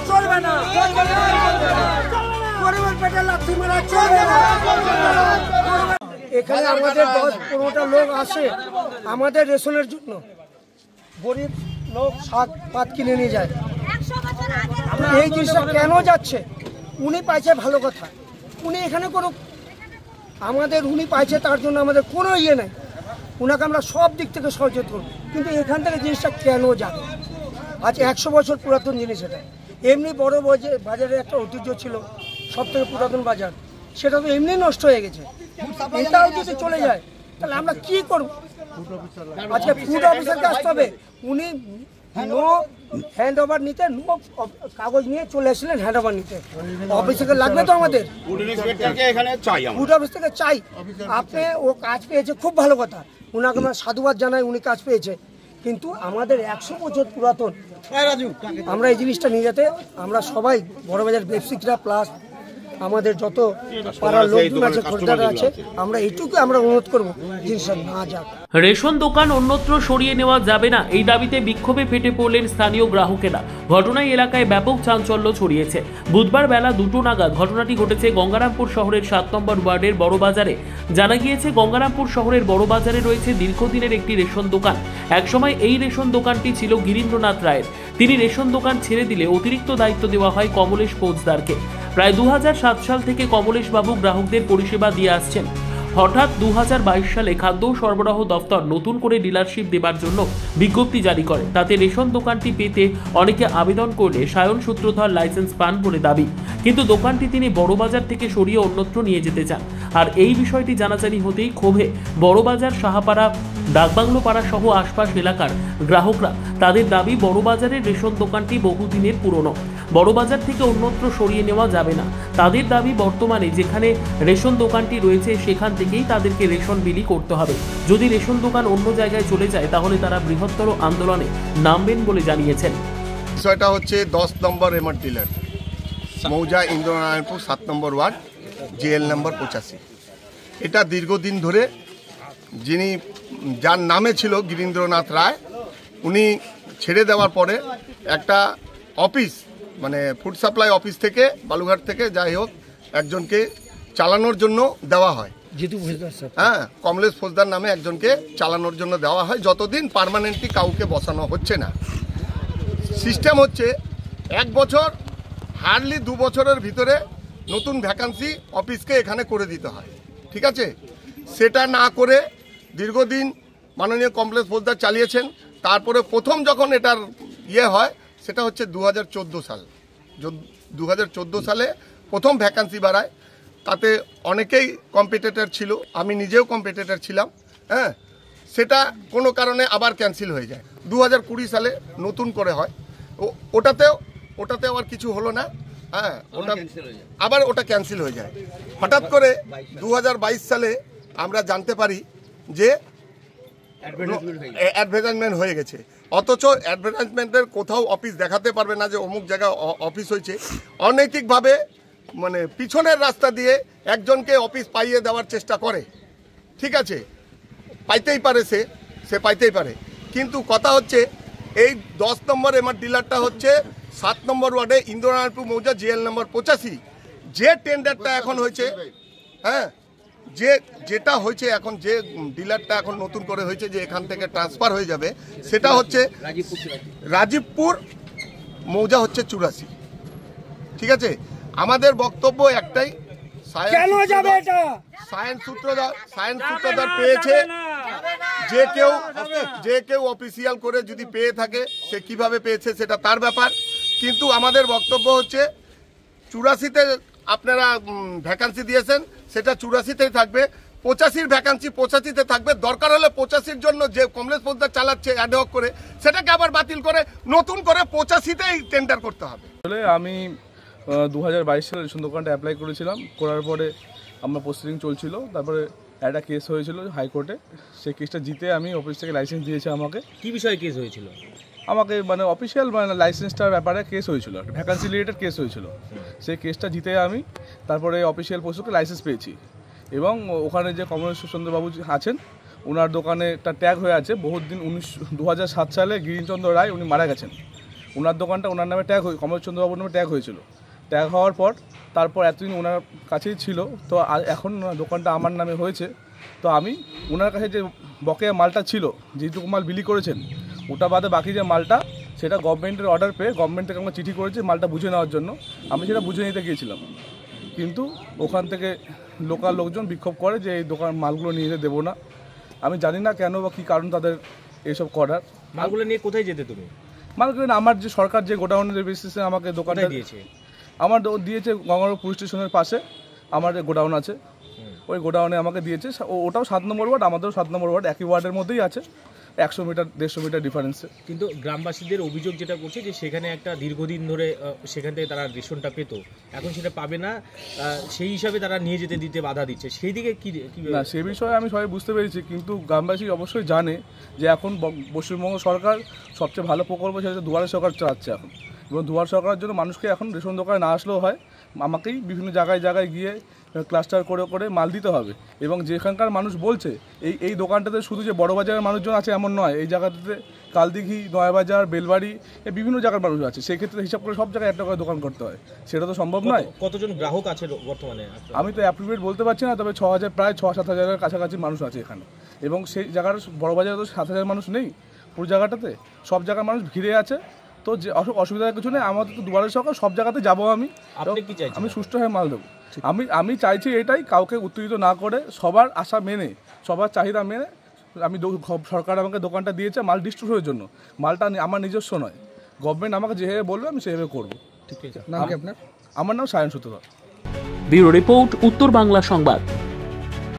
চলবে না, এখানে আমাদের 10-15টা লোক আসে আমাদের রেশনের জন্য, গরিব লোক শাক পাত কিনে নিয়ে যায়। এই জিনিসটা কেন যাচ্ছে? উনি পাইছে ভালো কথা, উনি এখানে কোনো আমাদের উনি পাইছে তার জন্য আমাদের কোনো ইয়ে নেই, উনাকে আমরা সব দিক থেকে সচেতন করব, কিন্তু এখান থেকে জিনিসটা কেন যাবে? আজ 100 বছর পুরাতন জিনিস এটা। এমনি বড় বাজারে একটা ঐতিহ্য ছিল, সব থেকে পুরাতন বাজার, সেটা তো এমনি নষ্ট হয়ে গেছে। এটাও যদি চলে যায় তাহলে আমরা কি করব? আজকে ফুড অফিসারকে আসতে হবে, উনি নো হ্যান্ড ওভার নিতে, নো কাগজ নিয়ে চলে আসলেন হ্যান্ড ওভার নিতে। অফিস থেকে লাগবে তো আমাদের, ফুড অফিস থেকে চাই। আপনি ও কাজ পেয়েছে, খুব ভালো কথা, উনাকে আমরা সাধুবাদ জানাই, উনি কাজ পেয়েছে। কিন্তু আমাদের 100 বছর পুরাতন, আমরা এই জিনিসটা নিয়ে যেতে আমরা সবাই বড়বাজার ব্যবসায়িকরা প্লাস আমাদের যত পাড়ার লোকজন আছে, খরিদ্দার আছে, আমরা এইটুকু আমরা অনুরোধ করবো জিনিসটা না যাক। রেশন দোকান অন্যত্র সরিয়ে নেওয়া যাবে না, এই দাবিতে বিক্ষোভে ফেটে পড়লেন স্থানীয় গ্রাহকেরা। ঘটনায় এলাকায় ব্যাপক চাঞ্চল্য ছড়িয়েছে। বুধবার বেলা 2টো নাগাদ ঘটনাটি ঘটেছে গঙ্গারামপুর শহরের 7 নম্বর ওয়ার্ডের বড়বাজারে। জানা গিয়েছে গঙ্গারামপুর শহরের বড়বাজারে রয়েছে দীর্ঘদিনের একটি রেশন দোকান। একসময় এই রেশন দোকানটি ছিল গিরীন্দ্রনাথ রায়ের। তিনি রেশন দোকান ছেড়ে দিলে অতিরিক্ত দায়িত্ব দেওয়া হয় কমলেশ ফৌজদারকে। প্রায় 2007 সাল থেকে কমলেশ বাবু গ্রাহকদের পরিষেবা দিয়ে আসছেন। হঠাৎ 2022 সালে খাদ্য সরবরাহ দফতর নতুন করে ডিলারশিপ দেবার জন্য বিজ্ঞপ্তি জারি করে। তাতে রেশন দোকানটি পেতে অনেকে আবেদন করলে সায়ন সূত্রধর লাইসেন্স পান বলে দাবি, কিন্তু দোকানটি তিনি বড়বাজার থেকে সরিয়ে অন্যত্র নিয়ে যেতে চান। আর এই বিষয়টি জানাজানি হতেই ক্ষোভে বড়বাজার, সাহাপাড়া, ডাকবাংলো পাড়া সহ আশপাশ এলাকার গ্রাহকরা। তাদের দাবি, বড়বাজারের রেশন দোকানটি বহুদিনের পুরনো, বড়বাজার থেকে অন্যত্র সরিয়ে নেওয়া যাবে না। তাদের দাবি, বর্তমানে যেখানে রেশন দোকানটি রয়েছে সেখান থেকেই তাদেরকে রেশন বিলি করতে হবে। যদি রেশন দোকান অন্য জায়গায় চলে যায় তাহলে তারা বৃহত্তর আন্দোলনে নামবেন বলে জানিয়েছেন। বিষয়টা হচ্ছে 10 নম্বর এমআর ডিলার, মৌজা, ইন্দ্রনারায়ণপুর, 7 নম্বর ওয়ার্ড, জেএল নম্বর 85। এটা দীর্ঘদিন ধরে যার নামে ছিল গিরীন্দ্রনাথ রায়, উনি ছেড়ে দেওয়ার পরে একটা অফিস, মানে ফুড সাপ্লাই অফিস থেকে, বালুঘাট থেকে যাই হোক, একজনকে চালানোর জন্য দেওয়া হয়। হ্যাঁ, কমলেশ ফৌজদার নামে একজনকে চালানোর জন্য দেওয়া হয়, যতদিন পার্মানেন্টলি কাউকে বসানো হচ্ছে না। সিস্টেম হচ্ছে 1 বছর, হার্ডলি 2 বছরের ভিতরে নতুন ভ্যাকান্সি অফিসকে এখানে করে দিতে হয়, ঠিক আছে? সেটা না করে দীর্ঘদিন মাননীয় কমলেশ ফৌজদার চালিয়েছেন। তারপরে প্রথম যখন এটার হয়, সেটা হচ্ছে 2014 সাল। 2014 সালে প্রথম ভ্যাকান্সি বাড়ায়, তাতে অনেকেই কম্পিটিটর ছিল, আমি নিজেও কম্পিটিটর ছিলাম। হ্যাঁ, সেটা কোনো কারণে আবার ক্যান্সেল হয়ে যায়। 2020 সালে নতুন করে হয়, ওটাতেও আর কিছু হলো না। হ্যাঁ, ওটা ক্যান্সেল হয়ে যায়। হঠাৎ করে 2022 সালে আমরা জানতে পারি যে অ্যাডভার্টাইজমেন্ট হয়ে গেছে, অথচ অ্যাডভার্টাইজমেন্টের কোথাও অফিস দেখাতে পারবে না যে অমুক জায়গায় অফিস হয়েছে। অনৈতিকভাবে, মানে পিছনের রাস্তা দিয়ে একজনকে অফিস পাইয়ে দেওয়ার চেষ্টা করে, ঠিক আছে? পাইতেই পারে, সে পাইতেই পারে, কিন্তু কথা হচ্ছে এই 10 নম্বর এমআর ডিলারটা হচ্ছে 7 নম্বর ওয়ার্ডে, ইন্দ্রনারায়ণপুর মৌজা, জেএল নম্বর 85। যে টেন্ডারটা এখন হয়েছে, হ্যাঁ, যেটা হয়েছে এখন, যে ডিলারটা এখন নতুন করে হয়েছে, যে এখান থেকে ট্রান্সফার হয়ে যাবে, সেটা হচ্ছে রাজীবপুর মৌজা হচ্ছে 84, ঠিক আছে? আমাদের বক্তব্য একটাই, সায়েন্স সূত্রধর পেয়েছে, যে কেউ অফিসিয়াল করে যদি পেয়ে থাকে, সে কিভাবে পেয়েছে সেটা তার ব্যাপার, কিন্তু আমাদের বক্তব্য হচ্ছে 84-তে আপনারা ভ্যাকান্সি দিয়েছেন, সেটা 84-তেই থাকবে। 85-র ভ্যাকান্সি 85-তে থাকবে। দরকার হলে 85-র জন্য যে কমলেশ ফৌজদার চালাচ্ছে অ্যাডহক করে, সেটাকে আবার বাতিল করে নতুন করে 85-তেই টেন্ডার করতে হবে। আমি 2022 সালে রেশন দোকানটা অ্যাপ্লাই করেছিলাম, করার পরে আমার প্রসিডিং চলছিল। তারপরে একটা কেস হয়েছিল হাইকোর্টে, সেই কেসটা জিতে আমি অফিস থেকে লাইসেন্স দিয়েছে আমাকে। কি বিষয়ে কেস হয়েছিল? আমাকে মানে অফিসিয়াল লাইসেন্সটার ব্যাপারে কেস হয়েছিল, ভ্যাকান্সি রিলেটেড কেস হয়েছিল। সেই কেসটা জিতে আমি তারপরে অফিসিয়াল পোস্টকে লাইসেন্স পেয়েছি, এবং ওখানে যে কমলেশ চন্দ্রবাবু আছেন ওনার দোকানে একটা ট্যাগ হয়ে আছে বহুত দিন 2007 সালে গিরিশচন্দ্র রায় উনি মারা গেছেন। ওনার দোকানটা ওনার নামে ট্যাগ কমলচন্দ্রবাবুর নামে ট্যাগ হয়েছিল। ট্যাগ হওয়ার পর তারপর এতদিন ওনার কাছেই ছিল, তো এখন দোকানটা আমার নামে হয়েছে। তো আমি ওনার কাছে যে বকেয়া মালটা ছিল, যেটুকু মাল বিলি করেছেন, ওটা বাদে বাকি যে মালটা সেটা গভর্নমেন্টের অর্ডার পেয়ে গভর্নমেন্ট থেকে আমাকে চিঠি করেছে মালটা বুঝে নেওয়ার জন্য। আমি সেটা বুঝে নিতে গিয়েছিলাম, কিন্তু ওখান থেকে লোকাল লোকজন বিক্ষোভ করে যে এই দোকান মালগুলো নিয়ে যেতে দেবো না। আমি জানি না কেন বা কী কারণ তাদের এইসব করার। মালগুলো নিয়ে কোথায় যেতে তুমি? মালগুলো আমার যে সরকার যে গোডাউনের বেসিসে আমাকে দোকানটা দিয়েছে, আমার দিয়েছে গঙ্গারামপুর পুলিশ স্টেশনের পাশে আমার গোডাউন আছে, ওই গোডাউনে আমাকে দিয়েছে। ওটাও 7 নম্বর ওয়ার্ড, আমাদেরও 7 নম্বর ওয়ার্ড, একই ওয়ার্ডের মধ্যেই আছে, 100 মিটার 150 মিটার ডিফারেন্সে। কিন্তু গ্রামবাসীদের অভিযোগ যেটা করছে যে সেখানে একটা দীর্ঘদিন ধরে সেখান থেকে তারা রেশনটা পেত, এখন সেটা পাবে না, সেই হিসাবে তারা নিয়ে যেতে দিতে বাধা দিচ্ছে। সেই দিকে কি না, সে বিষয়ে আমি সবাই বুঝতে পেরেছি, কিন্তু গ্রামবাসী অবশ্যই জানে যে এখন পশ্চিমবঙ্গ সরকার সবচেয়ে ভালো প্রকল্প সেটা দুয়ারে সরকার চালাচ্ছে এখন, এবং দুয়ার সরকারের জন্য মানুষকে এখন রেশন দোকানে না আসলেও হয়, আমাকেই বিভিন্ন জায়গায় জায়গায় গিয়ে ক্লাস্টার করে করে মাল দিতে হবে। এবং যেখানকার মানুষ বলছে এই দোকানটাতে শুধু যে বড় বাজারের মানুষজন আছে এমন নয়, এই জায়গাটাতে কালদিঘি, নয়াবাজার, বেলবাড়ি, এই বিভিন্ন জায়গার মানুষ আছে। সেক্ষেত্রে হিসাব করে সব জায়গায় একটা করে দোকান করতে হয়, সেটা তো সম্ভব নয়। কতজন গ্রাহক আছে বর্তমানে? আমি তো অ্যাপ্রিভেট বলতে পারছি না, তবে 6,000 প্রায় 6-7 হাজারের কাছাকাছি মানুষ আছে এখানে। এবং সেই জায়গার বড় বাজারে তো 7,000 মানুষ নেই, পুরো জায়গাটাতে সব জায়গার মানুষ ঘিরে আছে। তো যে অসুবিধার কিছু নেই, আমাদের তো দুয়ারে সরকার, সব জায়গাতে যাবো আমি। আমি সুষ্ঠু হয়ে মাল দেবো। আমি চাইছি এটাই, কাউকে উত্তেজিত না করে, সবার আশা মেনে, সবার চাহিদা মেনে। আমি সরকার আমাকে দোকানটা দিয়েছে মাল ডিস্ট্রিবিউশনের জন্য, মালটা আমার নিজস্ব নয়। গভর্নমেন্ট আমাকে যেভাবে বলবে আমি সেভাবে করবো। ঠিক আছে। নাম কি আপনার? আমার নাম সায়ন সূত্রধর। ব্যুরো রিপোর্ট, উত্তর বাংলা সংবাদ।